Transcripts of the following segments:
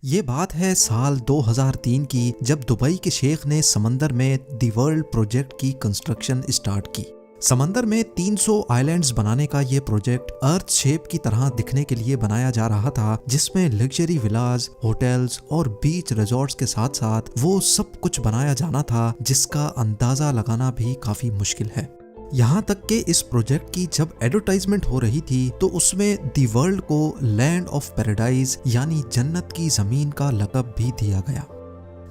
ये बात है साल 2003 की, जब दुबई के शेख ने समंदर में दी वर्ल्ड प्रोजेक्ट की कंस्ट्रक्शन स्टार्ट की। समंदर में 300 आइलैंड्स बनाने का ये प्रोजेक्ट अर्थ शेप की तरह दिखने के लिए बनाया जा रहा था, जिसमें लग्जरी विलास, होटल्स और बीच रिजॉर्ट्स के साथ साथ वो सब कुछ बनाया जाना था जिसका अंदाजा लगाना भी काफी मुश्किल है। यहाँ तक कि इस प्रोजेक्ट की जब एडवर्टाइजमेंट हो रही थी तो उसमें दी वर्ल्ड को लैंड ऑफ पैराडाइज यानी जन्नत की जमीन का लक़ब भी दिया गया।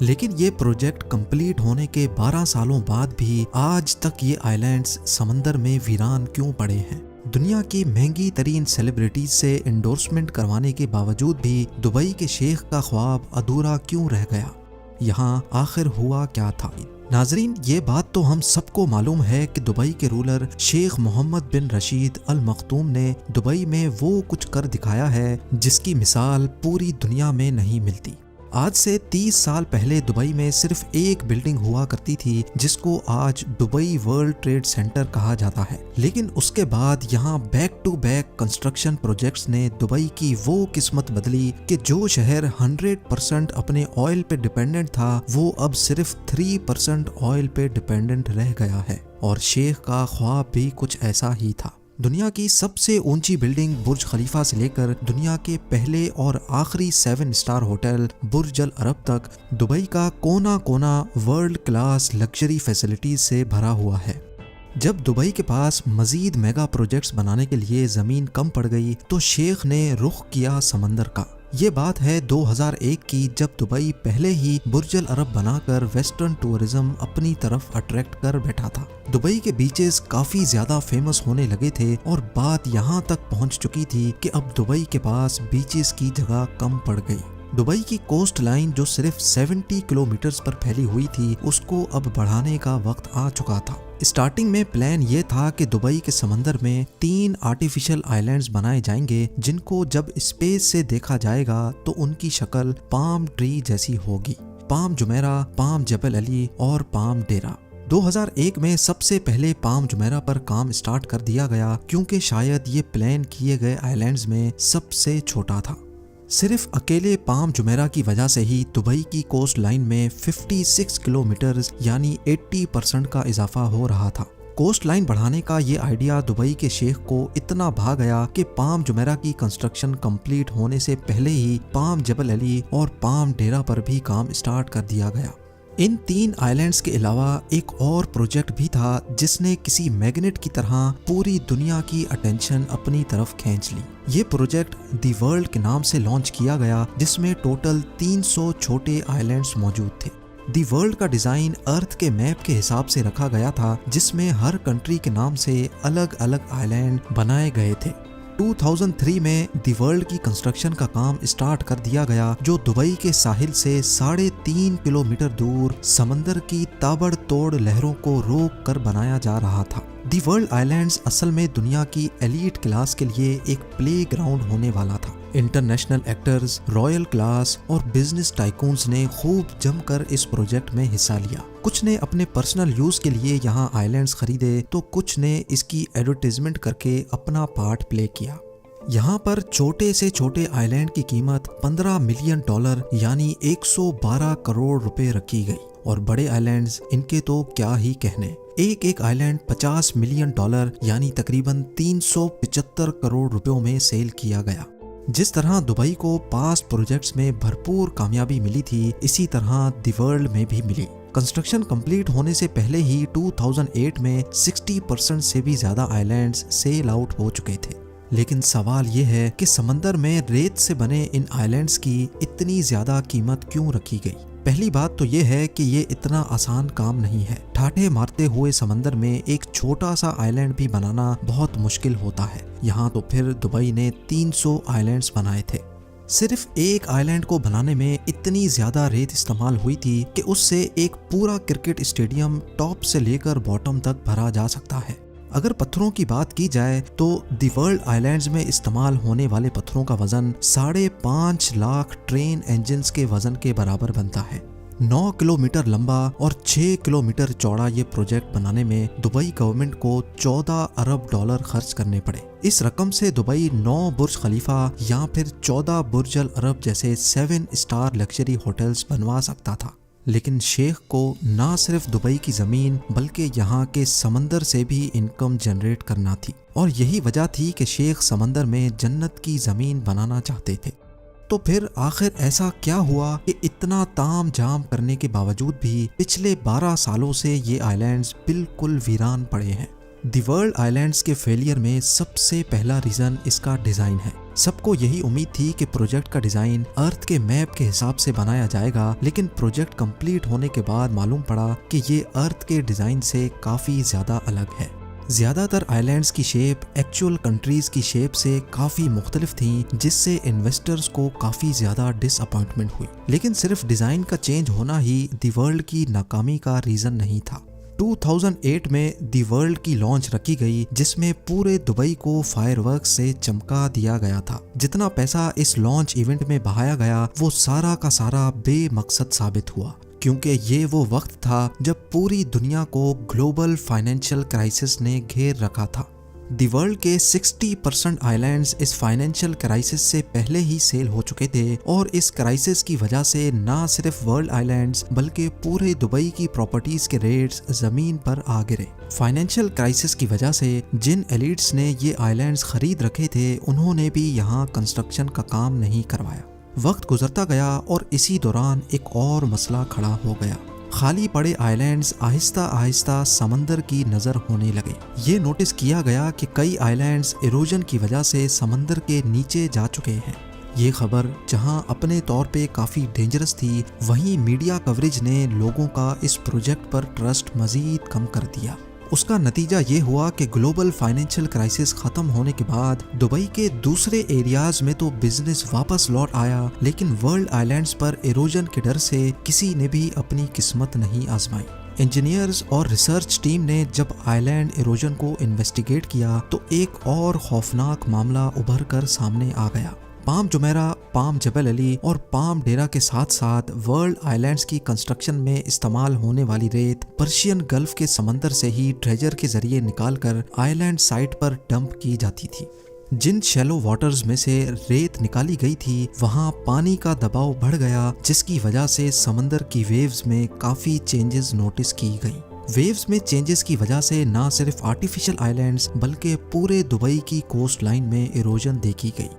लेकिन ये प्रोजेक्ट कंप्लीट होने के 12 सालों बाद भी आज तक ये आइलैंड्स समंदर में वीरान क्यों पड़े हैं? दुनिया की महंगी तरीन सेलिब्रिटीज से एंडोर्समेंट करवाने के बावजूद भी दुबई के शेख का ख्वाब अधूरा क्यों रह गया? यहाँ आखिर हुआ क्या था? नाजरीन, ये बात तो हम सबको मालूम है कि दुबई के रूलर शेख मोहम्मद बिन रशीद अल मखतूम ने दुबई में वो कुछ कर दिखाया है जिसकी मिसाल पूरी दुनिया में नहीं मिलती। आज से 30 साल पहले दुबई में सिर्फ एक बिल्डिंग हुआ करती थी जिसको आज दुबई वर्ल्ड ट्रेड सेंटर कहा जाता है, लेकिन उसके बाद यहाँ back to back construction projects ने दुबई की वो किस्मत बदली कि जो शहर 100% अपने ऑयल पे डिपेंडेंट था वो अब सिर्फ 3% ऑयल पे डिपेंडेंट रह गया है। और शेख का ख्वाब भी कुछ ऐसा ही था। दुनिया की सबसे ऊंची बिल्डिंग बुर्ज खलीफा से लेकर दुनिया के पहले और आखिरी 7 स्टार होटल बुर्ज अल अरब तक दुबई का कोना कोना वर्ल्ड क्लास लग्जरी फैसिलिटीज से भरा हुआ है। जब दुबई के पास मजीद मेगा प्रोजेक्ट्स बनाने के लिए जमीन कम पड़ गई तो शेख ने रुख किया समंदर का। ये बात है 2001 की, जब दुबई पहले ही बुर्ज अल अरब बनाकर वेस्टर्न टूरिज्म अपनी तरफ अट्रैक्ट कर बैठा था। दुबई के बीचेस काफी ज्यादा फेमस होने लगे थे और बात यहाँ तक पहुँच चुकी थी कि अब दुबई के पास बीचेस की जगह कम पड़ गई। दुबई की कोस्ट लाइन जो सिर्फ 70 किलोमीटर पर फैली हुई थी उसको अब बढ़ाने का वक्त आ चुका था। स्टार्टिंग में प्लान ये था कि दुबई के समंदर में 3 आर्टिफिशियल आइलैंड्स बनाए जाएंगे जिनको जब स्पेस से देखा जाएगा तो उनकी शक्ल पाम ट्री जैसी होगी। पाम जुमेरा, पाम जबल अली और पाम डेरा। 2001 में सबसे पहले पाम जुमेरा पर काम स्टार्ट कर दिया गया क्योंकि शायद ये प्लान किए गए आइलैंड्स में सबसे छोटा था। सिर्फ अकेले पाम जुमेरा की वजह से ही दुबई की कोस्ट लाइन में 56 किलोमीटर यानी 80% का इजाफा हो रहा था। कोस्ट लाइन बढ़ाने का ये आइडिया दुबई के शेख को इतना भा गया कि पाम जुमेरा की कंस्ट्रक्शन कंप्लीट होने से पहले ही पाम जबल अली और पाम डेरा पर भी काम स्टार्ट कर दिया गया। इन 3 आइलैंड्स के अलावा एक और प्रोजेक्ट भी था जिसने किसी मैग्नेट की तरह पूरी दुनिया की अटेंशन अपनी तरफ खींच ली। ये प्रोजेक्ट दी वर्ल्ड के नाम से लॉन्च किया गया जिसमें टोटल 300 छोटे आइलैंड्स मौजूद थे। दी वर्ल्ड का डिजाइन अर्थ के मैप के हिसाब से रखा गया था जिसमें हर कंट्री के नाम से अलग अलग आइलैंड बनाए गए थे। 2003 में दी वर्ल्ड की कंस्ट्रक्शन का काम स्टार्ट कर दिया गया जो दुबई के साहिल से 3.5 किलोमीटर दूर समंदर की ताबड़तोड़ लहरों को रोक कर बनाया जा रहा था। दी वर्ल्ड आइलैंड्स असल में दुनिया की एलीट क्लास के लिए एक प्ले ग्राउंड होने वाला था। इंटरनेशनल एक्टर्स, रॉयल क्लास और बिजनेस टाइकून्स ने खूब जमकर इस प्रोजेक्ट में हिस्सा लिया। कुछ ने अपने पर्सनल यूज के लिए यहाँ आइलैंड्स खरीदे तो कुछ ने इसकी एडवर्टाइजमेंट करके अपना पार्ट प्ले किया। यहाँ पर छोटे से छोटे आइलैंड की कीमत $15 मिलियन यानी 112 करोड़ रुपए रखी गई और बड़े आइलैंड्स इनके तो क्या ही कहने। एक एक आइलैंड $50 मिलियन यानी तकरीबन 375 करोड़ रुपयों में सेल किया गया। जिस तरह दुबई को पास्ट प्रोजेक्ट्स में भरपूर कामयाबी मिली थी इसी तरह दी वर्ल्ड में भी मिली। कंस्ट्रक्शन कंप्लीट होने से पहले ही 2008 में 60% से भी ज्यादा आइलैंड्स सेल आउट हो चुके थे। लेकिन सवाल ये है कि समंदर में रेत से बने इन आइलैंड्स की इतनी ज्यादा कीमत क्यों रखी गई? पहली बात तो ये है कि ये इतना आसान काम नहीं है। ठाठे मारते हुए समंदर में एक छोटा सा आइलैंड भी बनाना बहुत मुश्किल होता है। यहाँ तो फिर दुबई ने 300 आइलैंड्स बनाए थे। सिर्फ एक आइलैंड को बनाने में इतनी ज्यादा रेत इस्तेमाल हुई थी कि उससे एक पूरा क्रिकेट स्टेडियम टॉप से लेकर बॉटम तक भरा जा सकता है। अगर पत्थरों की बात की जाए तो दी वर्ल्ड आइलैंड्स में इस्तेमाल होने वाले पत्थरों का वजन 5.5 लाख ट्रेन इंजन्स के वजन के बराबर बनता है। 9 किलोमीटर लंबा और 6 किलोमीटर चौड़ा ये प्रोजेक्ट बनाने में दुबई गवर्नमेंट को 14 अरब डॉलर खर्च करने पड़े। इस रकम से दुबई 9 बुर्ज खलीफा या फिर 14 बुर्ज अल अरब जैसे 7 स्टार लग्जरी होटल्स बनवा सकता था। लेकिन शेख को ना सिर्फ दुबई की जमीन बल्कि यहाँ के समंदर से भी इनकम जनरेट करना थी, और यही वजह थी कि शेख समंदर में जन्नत की जमीन बनाना चाहते थे। तो फिर आखिर ऐसा क्या हुआ कि इतना ताम झाम करने के बावजूद भी पिछले 12 सालों से ये आइलैंड्स बिल्कुल वीरान पड़े हैं। दी वर्ल्ड आइलैंड्स के फेलियर में सबसे पहला रीजन इसका डिजाइन है। सबको यही उम्मीद थी कि प्रोजेक्ट का डिजाइन अर्थ के मैप के हिसाब से बनाया जाएगा, लेकिन प्रोजेक्ट कंप्लीट होने के बाद मालूम पड़ा कि ये अर्थ के डिजाइन से काफी ज्यादा अलग है। ज्यादातर आइलैंड्स की शेप एक्चुअल कंट्रीज की शेप से काफी मुख्तलिफ थी, जिससे इन्वेस्टर्स को काफी ज्यादा डिसअपॉइंटमेंट हुई। लेकिन सिर्फ डिजाइन का चेंज होना ही दी वर्ल्ड की नाकामी का रीजन नहीं था। 2008 में दी वर्ल्ड की लॉन्च रखी गई, जिसमें पूरे दुबई को फायरवर्क्स से चमका दिया गया था। जितना पैसा इस लॉन्च इवेंट में बहाया गया वो सारा का सारा बेमकसद साबित हुआ, क्योंकि ये वो वक्त था जब पूरी दुनिया को ग्लोबल फाइनेंशियल क्राइसिस ने घेर रखा था। दी वर्ल्ड के 60% आइलैंड्स इस फाइनेंशियल क्राइसिस से पहले ही सेल हो चुके थे, और इस क्राइसिस की वजह से ना सिर्फ वर्ल्ड आइलैंड्स बल्कि पूरे दुबई की प्रॉपर्टीज के रेट्स जमीन पर आ गिरे। फाइनेंशियल क्राइसिस की वजह से जिन एलिट्स ने ये आइलैंड्स खरीद रखे थे उन्होंने भी यहाँ कंस्ट्रक्शन का काम नहीं करवाया। वक्त गुजरता गया और इसी दौरान एक और मसला खड़ा हो गया। खाली पड़े आइलैंड्स आहिस्ता आहिस्ता समंदर की नजर होने लगे। ये नोटिस किया गया कि कई आइलैंड्स इरोजन की वजह से समंदर के नीचे जा चुके हैं। ये खबर जहां अपने तौर पे काफी डेंजरस थी, वहीं मीडिया कवरेज ने लोगों का इस प्रोजेक्ट पर ट्रस्ट मजीद कम कर दिया। उसका नतीजा ये हुआ कि ग्लोबल फाइनेंशियल क्राइसिस खत्म होने के बाद दुबई के दूसरे एरियाज में तो बिजनेस वापस लौट आया, लेकिन वर्ल्ड आइलैंड्स पर इरोजन के डर से किसी ने भी अपनी किस्मत नहीं आजमाई। इंजीनियर्स और रिसर्च टीम ने जब आइलैंड इरोजन को इन्वेस्टिगेट किया तो एक और खौफनाक मामला उभर कर सामने आ गया। पाम जुमेरा, पाम जबल अली और पाम डेरा के साथ साथ वर्ल्ड आइलैंड्स की कंस्ट्रक्शन में इस्तेमाल होने वाली रेत पर्शियन गल्फ के समंदर से ही ट्रेजर के जरिए निकालकर आइलैंड साइट पर डंप की जाती थी। जिन शैलो वाटर्स में से रेत निकाली गई थी वहां पानी का दबाव बढ़ गया, जिसकी वजह से समंदर की वेव्स में काफी चेंजेस नोटिस की गई। वेव्स में चेंजेस की वजह से ना सिर्फ आर्टिफिशियल आइलैंड्स बल्कि पूरे दुबई की कोस्ट लाइन में इरोजन देखी गई।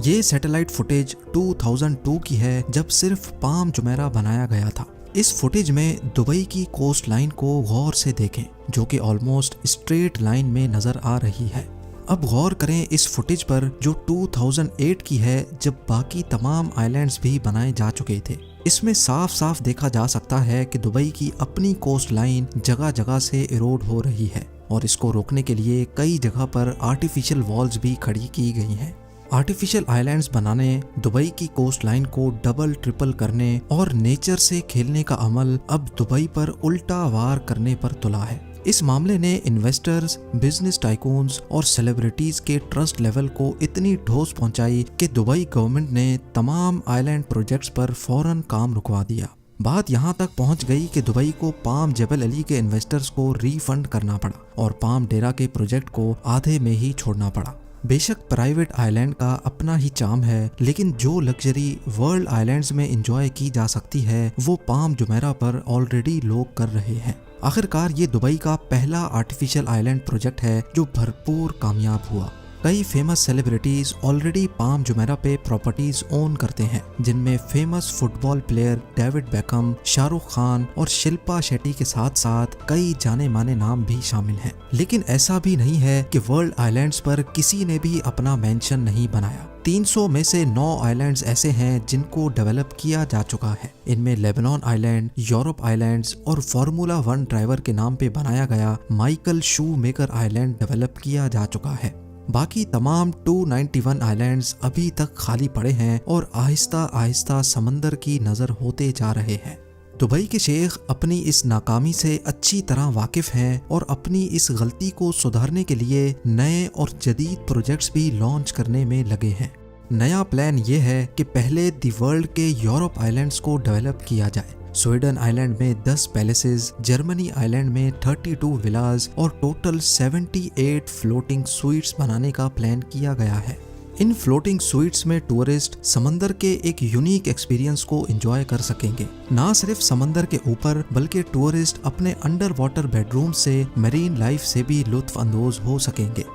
ये सैटेलाइट फुटेज 2002 की है, जब सिर्फ पाम जुमेरा बनाया गया था। इस फुटेज में दुबई की कोस्ट लाइन को गौर से देखें, जो कि ऑलमोस्ट स्ट्रेट लाइन में नजर आ रही है। अब गौर करें इस फुटेज पर जो 2008 की है, जब बाकी तमाम आइलैंड्स भी बनाए जा चुके थे। इसमें साफ साफ देखा जा सकता है कि दुबई की अपनी कोस्ट लाइन जगह जगह से इरोड हो रही है, और इसको रोकने के लिए कई जगह पर आर्टिफिशियल वॉल्स भी खड़ी की गई हैं। आर्टिफिशियल आइलैंड्स बनाने, दुबई की कोस्ट लाइन को डबल ट्रिपल करने और नेचर से खेलने का अमल अब दुबई पर उल्टा वार करने पर तुला है। इस मामले ने इन्वेस्टर्स, बिजनेस टाइकून्स और सेलिब्रिटीज के ट्रस्ट लेवल को इतनी ठोस पहुंचाई कि दुबई गवर्नमेंट ने तमाम आइलैंड प्रोजेक्ट्स पर फौरन काम रुकवा दिया। बात यहाँ तक पहुँच गई कि दुबई को पाम जबल अली के इन्वेस्टर्स को रिफंड करना पड़ा और पाम डेरा के प्रोजेक्ट को आधे में ही छोड़ना पड़ा। बेशक प्राइवेट आइलैंड का अपना ही चार्म है, लेकिन जो लग्जरी वर्ल्ड आइलैंड्स में एंजॉय की जा सकती है वो पाम जुमेरा पर ऑलरेडी लोग कर रहे हैं। आखिरकार ये दुबई का पहला आर्टिफिशियल आइलैंड प्रोजेक्ट है जो भरपूर कामयाब हुआ। कई famous celebrities already palm Jumeirah पे प्रॉपर्टीज ओन करते हैं, जिनमें famous football player David Beckham, Shahrukh Khan और शिल्पा शेट्टी के साथ साथ कई जाने माने नाम भी शामिल हैं। लेकिन ऐसा भी नहीं है कि वर्ल्ड आइलैंड्स पर किसी ने भी अपना मेंशन नहीं बनाया। 300 में से 9 आइलैंड्स ऐसे हैं जिनको डेवलप किया जा चुका है। इनमें लेबनान आइलैंड, यूरोप आइलैंड्स और फार्मूला 1 ड्राइवर के नाम पे बनाया गया माइकल शू मेकर आइलैंड डेवलप किया जा चुका है। बाकी तमाम 291 आइलैंड्स अभी तक खाली पड़े हैं और आहिस्ता आहिस्ता समंदर की नजर होते जा रहे हैं। दुबई के शेख अपनी इस नाकामी से अच्छी तरह वाकिफ हैं और अपनी इस गलती को सुधारने के लिए नए और जदीद प्रोजेक्ट्स भी लॉन्च करने में लगे हैं। नया प्लान ये है कि पहले दी वर्ल्ड के यूरोप आइलैंड्स को डेवलप किया जाए। स्वीडन आइलैंड में 10 पैलेसेस, जर्मनी आइलैंड में 32 विलास और टोटल 78 फ्लोटिंग स्वीट्स बनाने का प्लान किया गया है। इन फ्लोटिंग स्वीट्स में टूरिस्ट समंदर के एक यूनिक एक्सपीरियंस को एंजॉय कर सकेंगे। ना सिर्फ समंदर के ऊपर बल्कि टूरिस्ट अपने अंडर वाटर बेडरूम से मरीन लाइफ से भी लुत्फ अंदोज हो सकेंगे।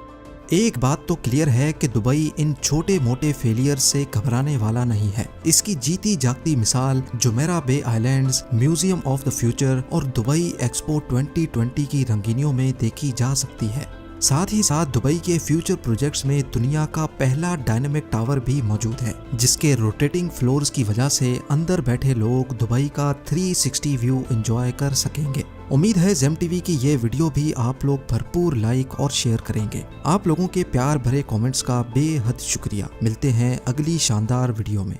एक बात तो क्लियर है कि दुबई इन छोटे मोटे फेलियर से घबराने वाला नहीं है। इसकी जीती जागती मिसाल Jumeirah Bay Islands, museum of the future और दुबई एक्सपो 2020 की रंगीनियों में देखी जा सकती है। साथ ही साथ दुबई के फ्यूचर प्रोजेक्ट्स में दुनिया का पहला डायनामिक टावर भी मौजूद है, जिसके रोटेटिंग फ्लोर्स की वजह से अंदर बैठे लोग दुबई का 360 व्यू एंजॉय कर सकेंगे। उम्मीद है जेम टीवी की ये वीडियो भी आप लोग भरपूर लाइक और शेयर करेंगे। आप लोगों के प्यार भरे कमेंट्स का बेहद शुक्रिया। मिलते हैं अगली शानदार वीडियो में।